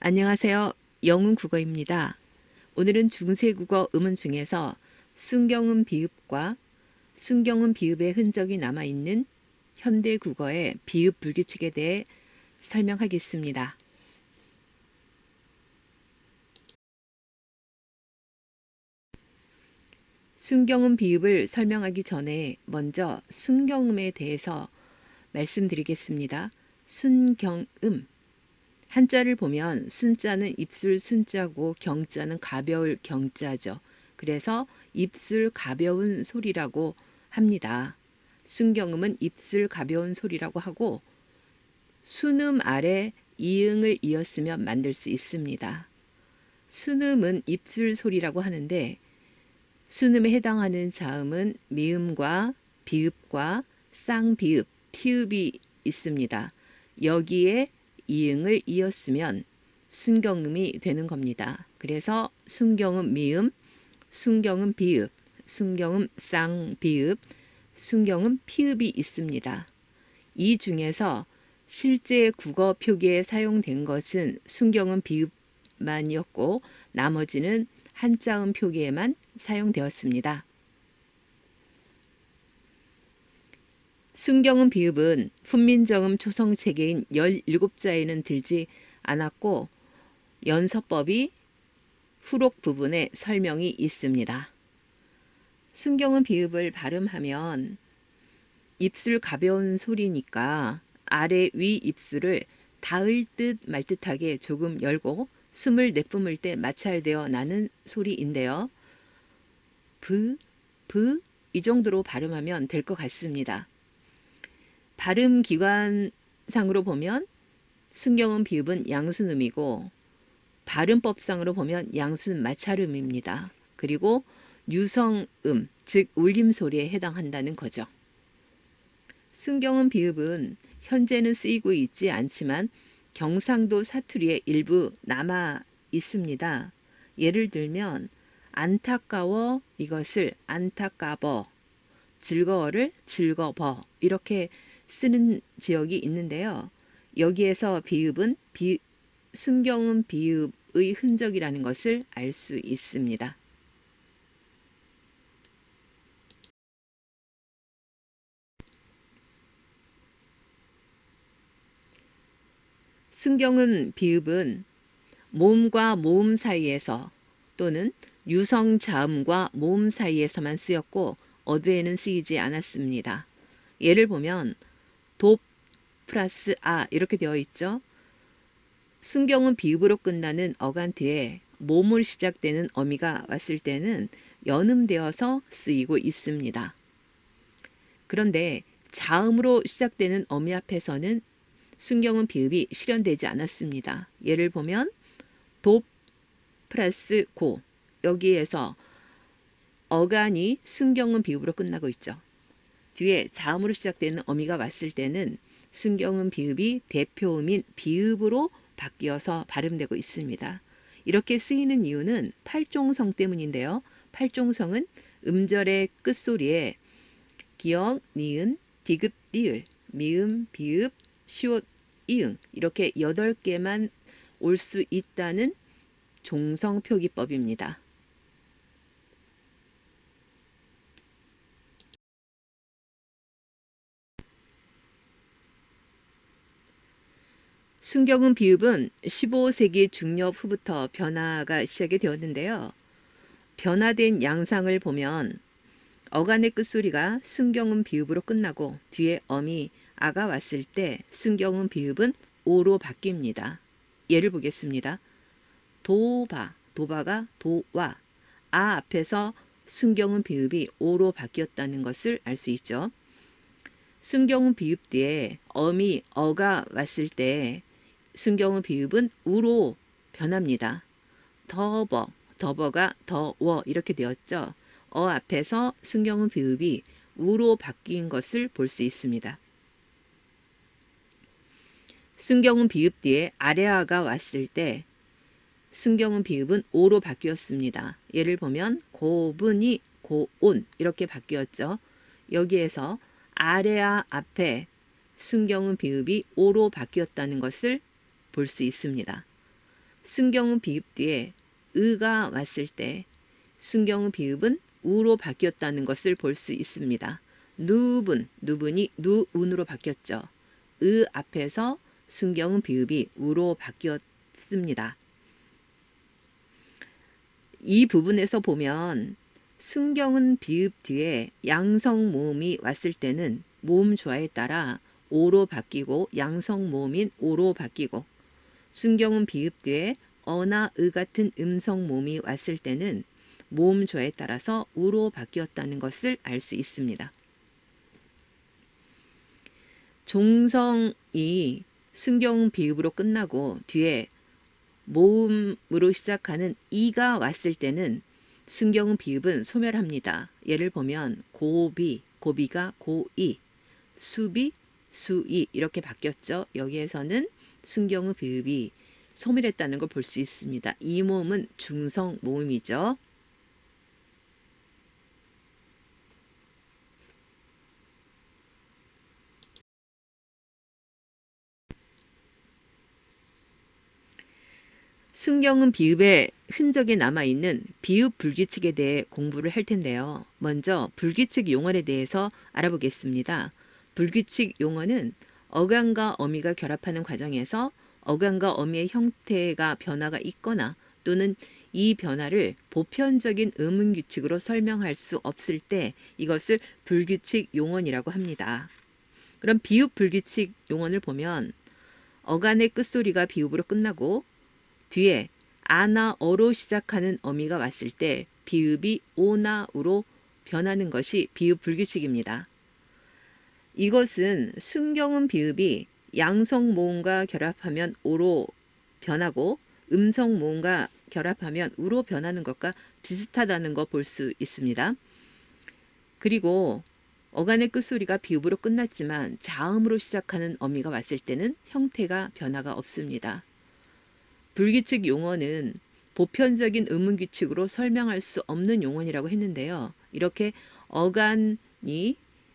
안녕하세요. 영훈국어입니다. 오늘은 중세국어 음원 중에서 순경음 비읍과 순경음 비읍의 흔적이 남아있는 현대국어의 비읍 불규칙에 대해 설명하겠습니다. 순경음 비읍을 설명하기 전에 먼저 순경음에 대해서 말씀드리겠습니다. 순경음. 한자를 보면 순자는 입술 순자고 경자는 가벼울 경자죠. 그래서 입술 가벼운 소리라고 합니다. 순경음은 입술 가벼운 소리라고 하고 순음 아래 이응을 이었으면 만들 수 있습니다. 순음은 입술 소리라고 하는데 순음에 해당하는 자음은 미음과 비읍과 쌍비읍, 피읍이 있습니다. 여기에 이응을 이었으면 순경음이 되는 겁니다. 그래서 순경음 미음, 순경음 비읍, 순경음 쌍비읍, 순경음 피읍이 있습니다. 이 중에서 실제 국어 표기에 사용된 것은 순경음 비읍만이었고 나머지는 한자음 표기에만 사용되었습니다. 순경음 비읍은 훈민정음 초성체계인 17자에는 들지 않았고 연서법이 후록 부분에 설명이 있습니다. 순경음 비읍을 발음하면 입술 가벼운 소리니까 아래 위 입술을 닿을 듯 말 듯하게 조금 열고 숨을 내뿜을 때 마찰되어 나는 소리인데요. 이 정도로 발음하면 될 것 같습니다. 발음 기관상으로 보면 순경음 비읍은 양순음이고 발음법상으로 보면 양순 마찰음입니다. 그리고 유성음, 즉 울림소리에 해당한다는 거죠. 순경음 비읍은 현재는 쓰이고 있지 않지만 경상도 사투리에 일부 남아 있습니다. 예를 들면 안타까워 이것을 안타까버, 즐거워를 즐거버 이렇게 쓰는 지역이 있는데요. 여기에서 비읍은 순경음 비읍의 흔적이라는 것을 알 수 있습니다. 순경음 비읍은 모음과 모음 사이에서 또는 유성 자음과 모음 사이에서만 쓰였고 어두에는 쓰이지 않았습니다. 예를 보면 도 플러스 아 이렇게 되어 있죠. 순경은 비읍으로 끝나는 어간 뒤에 모음으로 시작되는 어미가 왔을 때는 연음되어서 쓰이고 있습니다. 그런데 자음으로 시작되는 어미 앞에서는 순경은 비읍이 실현되지 않았습니다. 예를 보면 도 플러스 고 여기에서 어간이 순경은 비읍으로 끝나고 있죠. 뒤에 자음으로 시작되는 어미가 왔을 때는 순경은 비읍이 대표음인 비읍으로 바뀌어서 발음되고 있습니다. 이렇게 쓰이는 이유는 팔종성 때문인데요. 팔종성은 음절의 끝소리에 기역, 니은, 디귿, 리을, 미음, 비읍, 시옷, 이응 이렇게 8개만 올 수 있다는 종성표기법입니다. 순경음 비읍은 15세기 중엽 후부터 변화가 시작이 되었는데요. 변화된 양상을 보면 어간의 끝소리가 순경음 비읍으로 끝나고 뒤에 어미 아가 왔을 때 순경음 비읍은 오로 바뀝니다. 예를 보겠습니다. 도바, 도바가 도와, 아 앞에서 순경음 비읍이 오로 바뀌었다는 것을 알 수 있죠. 순경음 비읍 뒤에 어미 어가 왔을 때 순경음 비읍은 우로 변합니다. 더버, 더버가 더워 이렇게 되었죠. 어 앞에서 순경음 비읍이 우로 바뀐 것을 볼 수 있습니다. 순경음 비읍 뒤에 아래아가 왔을 때 순경음 비읍은 오로 바뀌었습니다. 예를 보면 고분이 고온 이렇게 바뀌었죠. 여기에서 아래아 앞에 순경음 비읍이 오로 바뀌었다는 것을 볼 수 있습니다. 순경은 비읍 뒤에 의가 왔을 때 순경은 비읍은 우로 바뀌었다는 것을 볼 수 있습니다. 누분이 누운으로 바뀌었죠. 의 앞에서 순경은 비읍이 우로 바뀌었습니다. 이 부분에서 보면 순경은 비읍 뒤에 양성 모음이 왔을 때는 모음 조화에 따라 오로 바뀌고 양성 모음인 오로 바뀌고, 순경은 비읍 뒤에 어나 의 같은 음성 모음이 왔을 때는 모음 조화에 따라서 우로 바뀌었다는 것을 알 수 있습니다. 종성이 순경은 비읍으로 끝나고 뒤에 모음으로 시작하는 이가 왔을 때는 순경은 비읍은 소멸합니다. 예를 보면 고비가 고이, 수이 이렇게 바뀌었죠. 여기에서는 순경은 비읍이 소멸했다는 걸 볼 수 있습니다. 이 모음은 중성 모음이죠. 순경은 비읍의 흔적이 남아있는 비읍 불규칙에 대해 공부를 할 텐데요. 먼저 불규칙 용언에 대해서 알아보겠습니다. 불규칙 용언은 어간과 어미가 결합하는 과정에서 어간과 어미의 형태가 변화가 있거나 또는 이 변화를 보편적인 의문규칙으로 설명할 수 없을 때 이것을 불규칙 용언이라고 합니다. 그럼 비읍 불규칙 용언을 보면 어간의 끝소리가 비읍으로 끝나고 뒤에 아나 어로 시작하는 어미가 왔을 때 비읍이 오나 우로 변하는 것이 비읍 불규칙입니다. 이것은 순경은 비읍이 양성 모음과 결합하면 오로 변하고 음성 모음과 결합하면 우로 변하는 것과 비슷하다는 거 볼 수 있습니다. 그리고 어간의 끝소리가 비읍으로 끝났지만 자음으로 시작하는 어미가 왔을 때는 형태가 변화가 없습니다. 불규칙 용어는 보편적인 의문규칙으로 설명할 수 없는 용언이라고 했는데요. 이렇게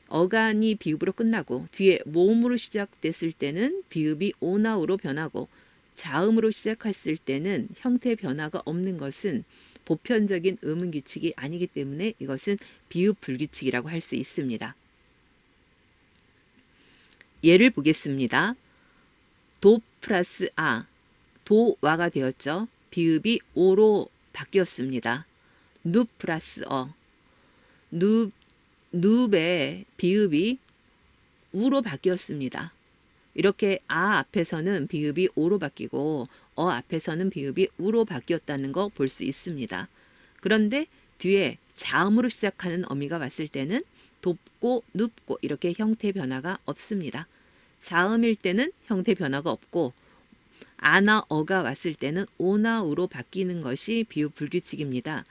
어간이 비읍으로 끝나고 뒤에 모음으로 시작됐을 때는 비읍이 오나우로 변하고 자음으로 시작했을 때는 형태 변화가 없는 것은 보편적인 의문규칙이 아니기 때문에 이것은 비읍 불규칙이라고 할 수 있습니다. 예를 보겠습니다. 도 플러스 아, 도와가 되었죠. 비읍이 오로 바뀌었습니다. 누 플러스 어, 누의 비읍이 우로 바뀌었습니다. 이렇게 아 앞에서는 비읍이 오로 바뀌고 어 앞에서는 비읍이 우로 바뀌었다는 거 볼 수 있습니다. 그런데 뒤에 자음으로 시작하는 어미가 왔을 때는 돕고 눕고 이렇게 형태 변화가 없습니다. 자음일 때는 형태 변화가 없고 아나 어가 왔을 때는 오나 우로 바뀌는 것이 비읍 불규칙입니다.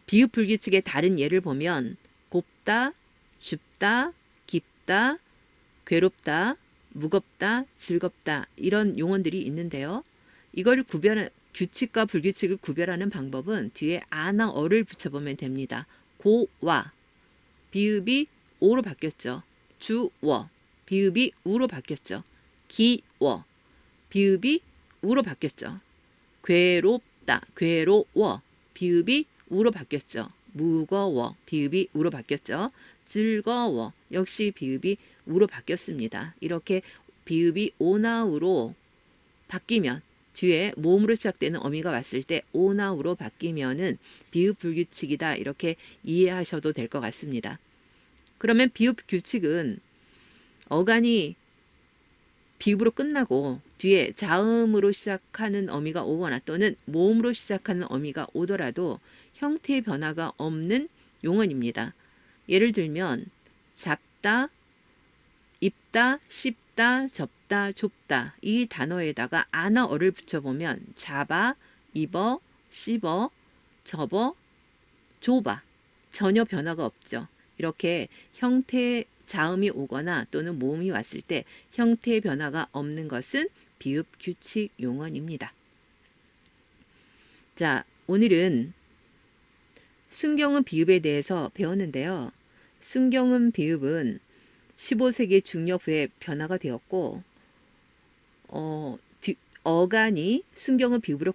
비읍 불규칙의 다른 예를 보면 곱다, 줍다, 깊다, 괴롭다, 무겁다, 즐겁다 이런 용언들이 있는데요. 이걸 규칙과 불규칙을 구별하는 방법은 뒤에 아나 어를 붙여보면 됩니다. 고와 비읍이 오로 바뀌었죠. 주워 비읍이 우로 바뀌었죠. 기워 비읍이 우로 바뀌었죠. 괴롭다 괴로워 비읍이 우로 바뀌었죠. 무거워 비읍이 우로 바뀌었죠. 즐거워 역시 비읍이 우로 바뀌었습니다. 이렇게 비읍이 오나우로 바뀌면 뒤에 모음으로 시작되는 어미가 왔을 때 오나우로 바뀌면은 비읍 불규칙이다 이렇게 이해하셔도 될 것 같습니다. 그러면 비읍 규칙은 어간이 비읍으로 끝나고 뒤에 자음으로 시작하는 어미가 오거나 또는 모음으로 시작하는 어미가 오더라도 형태의 변화가 없는 용언입니다. 예를 들면 잡다, 입다, 씹다, 접다, 좁다 이 단어에다가 아나어를 붙여보면 잡아, 입어, 씹어, 접어, 좁아 전혀 변화가 없죠. 이렇게 형태 자음이 오거나 또는 모음이 왔을 때 형태의 변화가 없는 것은 비읍 규칙 용언입니다. 자, 오늘은 순경은 비읍에 대해서 배웠는데요. 순경은 비읍은 15세기 중엽 후에 변화가 되었고 어간이 순경은 비읍으로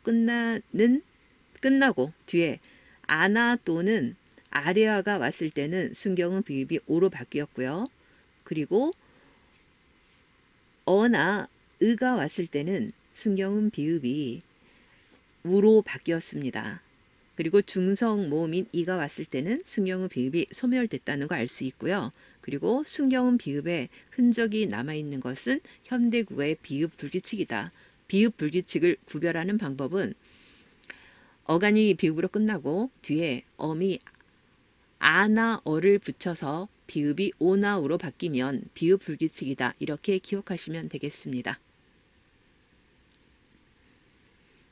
끝나고 뒤에 아나 또는 아레아가 왔을 때는 순경은 비읍이 오로 바뀌었고요. 그리고 어나 의가 왔을 때는 순경은 비읍이 우로 바뀌었습니다. 그리고 중성 모음인 이가 왔을 때는 순경은 비읍이 소멸됐다는 거 알 수 있고요. 그리고 순경은 비읍에 흔적이 남아있는 것은 현대국어의 비읍 불규칙이다. 비읍 불규칙을 구별하는 방법은 어간이 비읍으로 끝나고 뒤에 어미 아나 어를 붙여서 비읍이 오나 우로 바뀌면 비읍 불규칙이다. 이렇게 기억하시면 되겠습니다.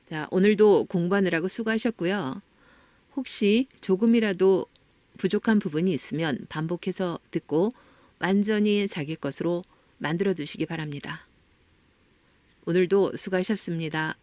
자, 오늘도 공부하느라고 수고하셨고요. 혹시 조금이라도 부족한 부분이 있으면 반복해서 듣고 완전히 자기 것으로 만들어 두시기 바랍니다. 오늘도 수고하셨습니다.